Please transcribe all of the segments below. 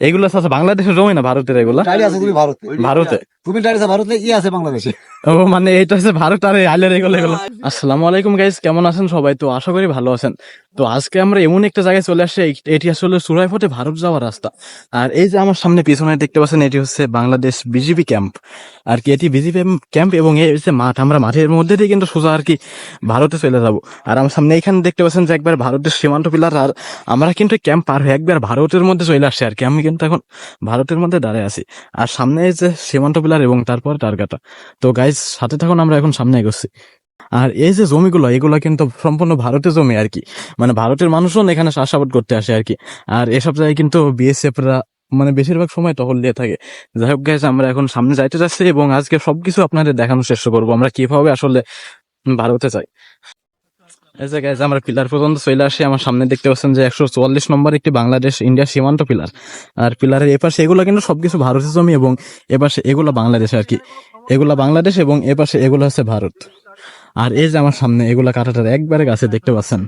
এগুলো আছে বাংলাদেশের জমি না ভারতের? এগুলা ডাইরি আছে তুমি ভারতে, ভারতে। তুমি ডাইরি আছে ভারতে, আছে বাংলাদেশে। ও মানে এটা হচ্ছে ভারত আর আইলের এগুলো এগুলো। আসসালামু আলাইকুম গাইস, কেমন আছেন সবাই? তো আশা করি ভালো আছেন। তো আজকে আমরা এমন একটা জায়গায় চলে আসছি, এটি আসলে সুরাইফটে ভারত যাওয়ার রাস্তা। আর এই যে আমার সামনে পিছনে দেখতে পাচ্ছেন, এটি হচ্ছে বাংলাদেশ বিজিবি ক্যাম্প। আর কি এটি বিজিবি ক্যাম্প এবং এই হচ্ছে মাঠ। আমরা মাঠের মধ্যে দিয়ে কিন্তু সোজা আর কি ভারতে চলে যাব। আর আমার সামনে এখানে দেখতে পাচ্ছেন যে একবার ভারতের সীমান্ত পিলার। আর আমরা কিন্তু ক্যাম্প পার হয়ে একবার ভারতের মধ্যে চলে আসছি আর কি। আমি কিন্তু এখন ভারতের মধ্যে দাঁড়িয়ে আছি। আর সামনে এই যে সীমান্ত পিলার এবং তারপর টার্গাটা। তো গাইজ সাথে থাকুন, আমরা এখন সামনে এগোচ্ছি। আর এই যে জমিগুলো, এগুলো কিন্তু সম্পূর্ণ ভারতের জমি আর কি। মানে ভারতের মানুষজন এখানে চাষাবাদ করতে আসে আর কি। আর এসব জায়গায় কিন্তু বিএসএফরা মানে বেশিরভাগ সময় টহল দিয়ে থাকে। যাই হোক গাইজ, আমরা এখন সামনে যাইতে যাচ্ছি এবং আজকে সবকিছু আপনাদের দেখানোর চেষ্টা করবো আমরা কিভাবে আসলে ভারতে যাই। এই যে গাইজ, আমরা পিলার পর্যন্ত চলে আসি। আমার সামনে দেখতে পাচ্ছেন যে 144 নম্বর একটি বাংলাদেশ ইন্ডিয়া সীমান্ত পিলার। আর পিলারের এপাশে এগুলো কিন্তু সবকিছু ভারতের জমি এবং এপাশে এগুলো বাংলাদেশ আর কি। এগুলা বাংলাদেশ এবং এপাশে এগুলো হচ্ছে ভারত। আর এই যে আমার সামনে এগুলা কাঁটাটার একবারে গাছে দেখতে পাচ্ছেন,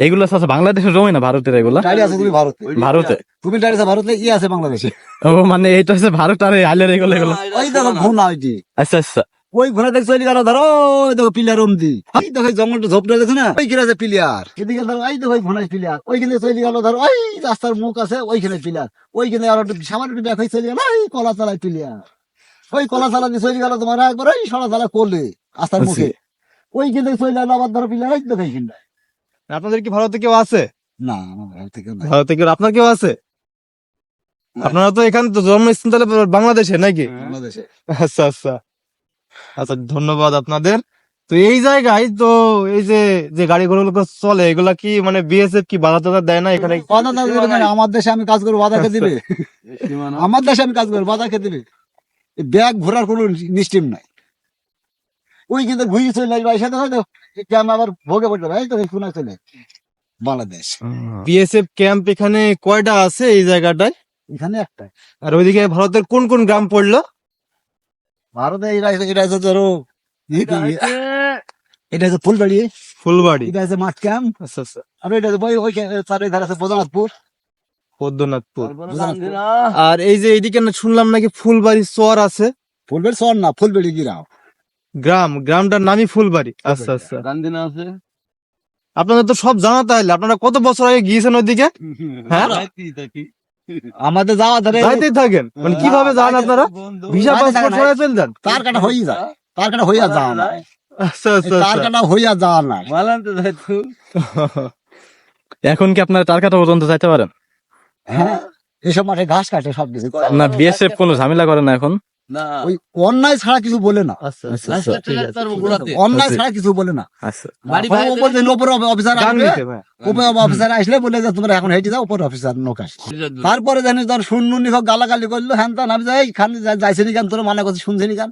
এগুলো আছে বাংলাদেশের জমি না ভারতের? এগুলা ডাইরি আছে তুমি ভারতে, ভারতে। তুমি ডাইরি আছে ভারতে, আছে বাংলাদেশে। ও মানে এটা হচ্ছে ভারত আর আইলের এগুলো এগুলো। ওই দেখো ঘুনা ওইটি, আচ্ছা আচ্ছা। ওই ঘুনা দেখছো ওই গেল ধরো, ওই দেখো পিলার অমদি, ওই দেখো জঙ্গলটা ঝোপটা দেখো না, ওইখানে আছে পিলার। এদিকে ধরো ওই দেখো ঘুনায় পিলার, ওইখানে চলে গেল ধরো ওই রাস্তার মুখ আছে ওইখানে পিলার, ওইখানে আর সামান্য ব্যাগ হয়ে চলে গেল ওই কলা চালায় পিলার। ওই কলা চালা দিয়ে চলে গেল তোমার একবার ওই সরা চালা করলে রাস্তার মুখে, ওইখানে চলে গেল আবার ধরো পিলার ওই দেখো এইখানটা। আপনাদের কি ভারতে কেউ আছে? না আমার ভারত থেকে না। ভারতে কেউ আপনার কেউ আছে? আপনারা তো এখানে তো জন্মস্থান তাহলে বাংলাদেশে নাকি? বাংলাদেশে। আচ্ছা আচ্ছা আচ্ছা, ধন্যবাদ আপনাদের। তো এই জায়গায় তো এই যে যে গাড়ি ঘোড়াগুলো চলে, এগুলা কি মানে বিএসএফ কি বাধা টাধা দেয় না এখানে? বাধা না দিলে মানে আমার দেশে আমি কাজ করবো বাধা কে দিবে? আমার দেশে আমি কাজ করবো বাধা কে দিবে? ব্যাগ ঘোরার কোনো নিশ্চিম নাই। ওই কিন্তু ঘুরে চলে আসবে, সাথে হয়তো আমি আবার ভোগে পড়তে হবে। এই তো শোনা চলে বাংলাদেশ। বিএসএফ ক্যাম্প এখানে কয়টা আছে এই জায়গাটায়? এখানে একটা আর ওইদিকে ভারতের কোন কোন গ্রাম পড়লো? ভারতে এটা আছে ধরো এটা আছে ফুলবাড়ি, ফুলবাড়ি। এটা আছে মাঠ ক্যাম্প, আচ্ছা আচ্ছা, আর এটা আছে ওই তার ধারে আছে বদনাথপুর। পদ্মনাথপুর। আর এই যে এইদিকে না শুনলাম নাকি ফুলবাড়ি চর আছে? ফুলবাড়ি শহর না, ফুলবাড়ি গ্রাম। গ্রামটার নামই ফুলবাড়ি। আচ্ছা আচ্ছা, গান্ধীনা আছে। আপনাদের তো সব জানা, তাহলে আপনারা কত বছর আগে গিয়েছেন ওইদিকে? হ্যাঁ, আমাদের যাওয়া ধরে যাইতেই থাকেন, মানে কিভাবে যান আপনারা? ভিসা পাসপোর্ট সরাই ফেলতেন? তার কাটা হয়ে যায়, তার কাটা হইয়া যাওয়া না, আচ্ছা আচ্ছা তার কাটা হইয়া যাওয়া না। এখন কি আপনারা টার্গাটা পর্যন্ত যাইতে পারেন? হ্যাঁ, এসব মাঠে ঘাস কাটে সব কিছু না বিএসএফ কোনো ঝামেলা করে না এখন? ওই অন্যায় ছাড়া কিছু বলে না, আচ্ছা আচ্ছা আচ্ছা, ঠিক আছে। অন্যায় ছাড়া কিছু বলে না। আচ্ছা উপর অফিসার গান আসবে, নিতে ভাই। উপর অফিসার আসলে বলে যে তোমরা এখন হেঁটে যাও, উপর অফিসার লোক আসে। তারপরে জানিস ধর শূন্য নিখক গালাগালি করলো, হ্যান তা আমি যাই খান যাইছে নি কেন, তোর মানা করছে শুনছে নি কেন,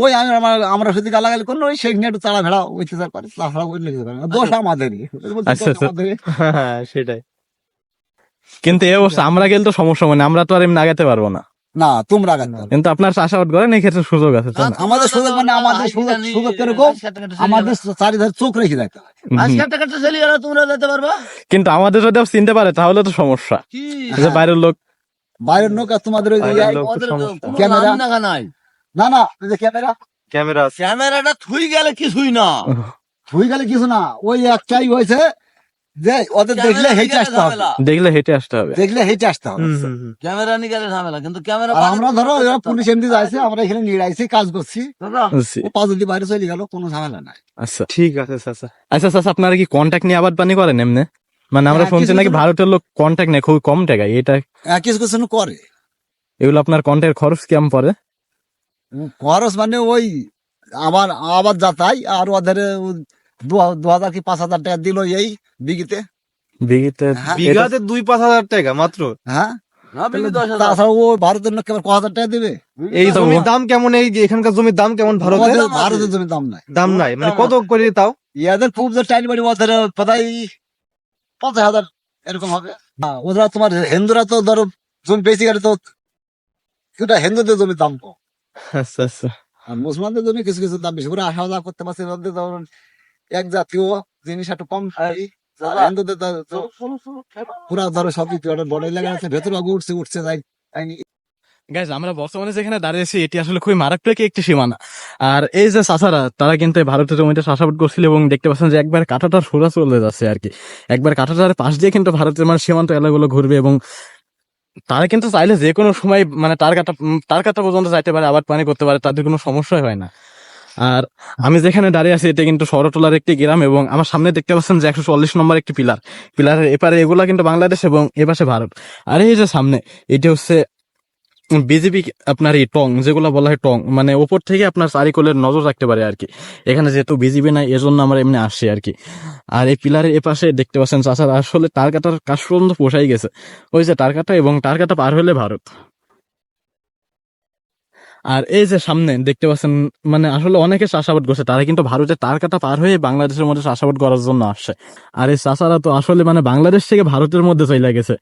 ওই আমি আমরা শুধু গালাগালি করলো, ওই সেখানে একটু তাড়া ভেড়া অত্যাচার করে, তাছাড়া ওই লেগে যাবে না। দোষ আমাদেরই। আচ্ছা, আচ্ছা। হ্যাঁ সেটাই। কিন্তু এই অবস্থা আমরা গেলে তো সমস্যা মানে আমরা তো আর এমনি আগাতে পারবো না। না তোমরা আগাতে পারো। কিন্তু আপনার চাষাবাদ করেন, এই ক্ষেত্রে সুযোগ আছে তাই না? আমাদের সুযোগ মানে আমাদের সুযোগ কিরকম, আমাদের চারিধারে চোখ রেখে রাখতে হয়। তোমরা যেতে পারবা, কিন্তু আমাদের যদি চিনতে পারে তাহলে তো সমস্যা। যে বাইরের লোক, বাইরের নৌকা তোমাদের ওই যে বাইরের লোক তো সমস্যা। ক্যামেরা না না ওই যে ক্যামেরা ক্যামেরাটা থুই গেলে কিছুই না, হয়ে গেলে কিছু না, ওই একটাই হয়েছে যে ওদের দেখলে হেঁটে আসতে হবে, দেখলে হেঁটে আসতে হবে। দেখলে হেঁটে আসতে হবে। ক্যামেরা নিয়ে গেলে ঝামেলা, কিন্তু ক্যামেরা আর আমরা ধরো এরা পুলিশ এমনি যাইছে, আমরা এখানে নিড়াইছি কাজ করছি, বুঝছি। ও পাঁচুলি বাইরে চলে গেল, কোনো ঝামেলা নাই। আচ্ছা ঠিক আছে চাচা। আচ্ছা আচ্ছা, আপনারা কি কন্ট্যাক্ট নিয়ে আবাদ পানি করেন এমনি? মানে আমরা হ্যাঁ, শুনছি কিছু নাকি কিছু- ভারতের লোক কন্ট্যাক্ট নেই খুবই কম টাকায়। এটা কিছু কিছু করে এগুলো আপনার কন্ট্যাক্ট খরচ কেমন পড়ে? খরচ মানে ওই আবার আবার যাতাই, আর ওদের 2000 কি 5000 টাকা দিল এই বিঘিতে। বিঘিতে? হ্যাঁ। বিঘাতে 2-5 হাজার টাকা মাত্র? হ্যাঁ, না, বিঘি 10,000 তাছাড়া ও ভারতের লোক কেবল 1000 টাকা দেবে। এই তো জমির দাম কেমন? এই যে এখানকার জমির দাম কেমন ভারতে? ভারতের জমি দাম নাই, দাম নাই মানে কত করে তাও? ইয়াদের খুব যে টাইম বাড়ি ওদের প্রায় 50,000 এরকম হবে। ওরা তোমার হিন্দুরা তো ধরো জমি বেশি গেলে তো কিছুটা হিন্দুদের জমির দাম কম, আচ্ছা আচ্ছা। আর মুসলমানদের জমি কিছু কিছু দাম বেশি করে আসা যাওয়া করতে পারছে। ওদের ধরুন এক জাতীয় জিনিস একটু কম পুরা ধরো সব বড় এলাকা আছে ভেতরে উঠছে যাই গাইজ আমরা বর্তমানে যেখানে দাঁড়িয়েছি এটি আসলে খুবই মারাত্মক একটি সীমানা। আর এই যে চাচারা তারা কিন্তু এই ভারতের জমিতে চাষাবাদ করছিল এবং দেখতে পাচ্ছেন যে একবার কাঁটাটা সোজা চলে যাচ্ছে আর কি, একবার কাঁটাটার পাশ দিয়ে কিন্তু ভারতের মানে সীমান্ত এলাকাগুলো ঘুরবে এবং তারা কিন্তু চাইলে যে কোনো সময় মানে তার কাটা পর্যন্ত যাইতে পারে, আবার পানি করতে পারে, তাদের কোনো সমস্যাই হয় না। আর আমি যেখানে দাঁড়িয়ে আছি এটা কিন্তু শহরতলার একটি গ্রাম এবং আমার সামনে দেখতে পাচ্ছেন যে 140 নম্বর একটি পিলারের এপারে এগুলা কিন্তু বাংলাদেশ এবং এপাশে ভারত। আর এই যে সামনে এটি হচ্ছে বিজেপি আপনার এই টং যেগুলো বলা হয় টং, মানে ওপর থেকে আপনার চারিকোলের নজর রাখতে পারে আর কি। এখানে যেহেতু বিজেপি নাই এজন্য আমরা এমনি আসছি আর কি। আর এই পিলারের এপাশে দেখতে পাচ্ছেন চাষার আসলে তার কাটার কাজ পর্যন্ত পোষাই গেছে, ওই যে তার কাটা এবং তার কাটা পার হলে ভারত। আর এই যে সামনে দেখতে পাচ্ছেন মানে আসলে অনেকে চাষাবাদ করছে, তারা কিন্তু ভারতের তার কাটা পার হয়ে বাংলাদেশের মধ্যে চাষাবাদ করার জন্য আসছে। আর এই চাষারা তো আসলে মানে বাংলাদেশ থেকে ভারতের মধ্যে চলে গেছে।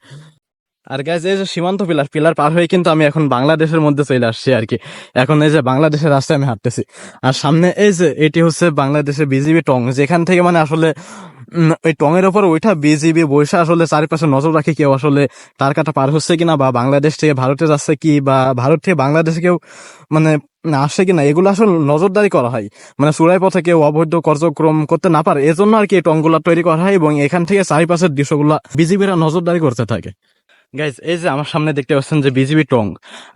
আর গাইজ এই যে সীমান্ত পিলার পার হয়ে কিন্তু আমি এখন বাংলাদেশের মধ্যে চলে আসছি আর কি। এখন এই যে বাংলাদেশের রাস্তায় আমি হাঁটতেছি আর সামনে এই যে এটি হচ্ছে বাংলাদেশের বিজিবি টং, যেখান থেকে মানে আসলে ওই টং এর ওপর ওইটা বিজিবি বৈশা আসলে চারিপাশে নজর রাখে কেউ আসলে তার কাটা পার হচ্ছে কিনা, বা বাংলাদেশ থেকে ভারতে যাচ্ছে কি, বা ভারত থেকে বাংলাদেশে কেউ মানে আসছে কিনা, এগুলো আসলে নজরদারি করা হয়। মানে চূড়াই পথে কেউ অবৈধ কার্যক্রম করতে না পারে এজন্য আর কি এই টংগুলা তৈরি করা হয় এবং এখান থেকে চারিপাশের দৃশ্যগুলা বিজিবিরা নজরদারি করতে থাকে। গাইজ এই যে আমার সামনে দেখতে পাচ্ছেন যে বিজিবি টং,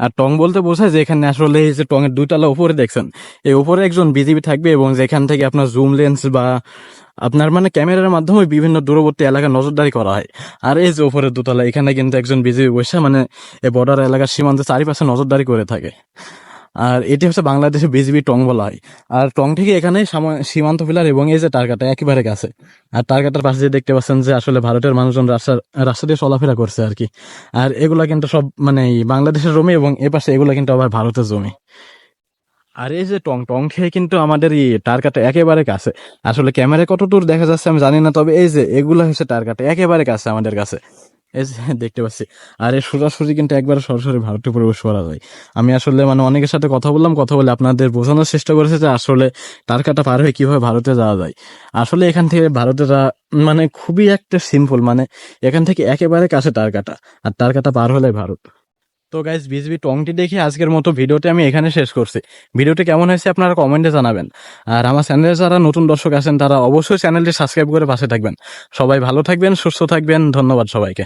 আর টং বলতে বোঝায় যে এখানে আসলে এই যে টং এর দুইতলা উপরে দেখছেন এই উপরে একজন বিজিবি থাকবে এবং যেখান থেকে আপনার জুম লেন্স বা আপনার মানে ক্যামেরার মাধ্যমে বিভিন্ন দূরবর্তী এলাকা নজরদারি করা হয়। আর এই যে উপরে দোতলা এখানে কিন্তু একজন বিজিবি বসে মানে এই বর্ডার এলাকার সীমান্তের চারিপাশে নজরদারি করে থাকে। আর এটি হচ্ছে বাংলাদেশে বিজিবি টং বলা হয়। আর টং থেকে এখানে সীমান্ত পিলার এবং এই যে টারকাটা একেবারে কাছে। আর টারকাটার পাশে যে দেখতে পাচ্ছেন যে আসলে ভারতের মানুষজন রাস্তা দিয়ে চলাফেরা করছে আর কি। আর এগুলা কিন্তু সব মানে বাংলাদেশের জমি এবং এ পাশে এগুলা কিন্তু আবার ভারতের জমি। আর এই যে টং থেকে কিন্তু আমাদের এই টারকাটা একেবারে কাছে। আসলে ক্যামেরায় কত দূর দেখা যাচ্ছে আমি জানি না, তবে এই যে এগুলা হচ্ছে টারকাটা একেবারে কাছে আমাদের কাছে, এই যে দেখতে পাচ্ছি। আর এই সোজাসুজি কিন্তু একবারে সরাসরি ভারতে প্রবেশ করা যায়। আমি আসলে মানে অনেকের সাথে কথা বলে আপনাদের বোঝানোর চেষ্টা করেছে যে আসলে টারকাটা পার হয়ে কিভাবে ভারতে যাওয়া যায়। আসলে এখান থেকে ভারতে যাওয়া মানে খুবই একটা সিম্পল, মানে এখান থেকে একেবারে কাছে টারকাটা, আর টারকাটা পার হলে ভারত। তো গাইজ বিজিবি টংটি দেখে আজকের মতো ভিডিওটি আমি এখানে শেষ করছি। ভিডিওটি কেমন হয়েছে আপনারা কমেন্টে জানাবেন। আর আমার চ্যানেলে যারা নতুন দর্শক আছেন তারা অবশ্যই চ্যানেলটি সাবস্ক্রাইব করে পাশে থাকবেন। সবাই ভালো থাকবেন, সুস্থ থাকবেন, ধন্যবাদ সবাইকে।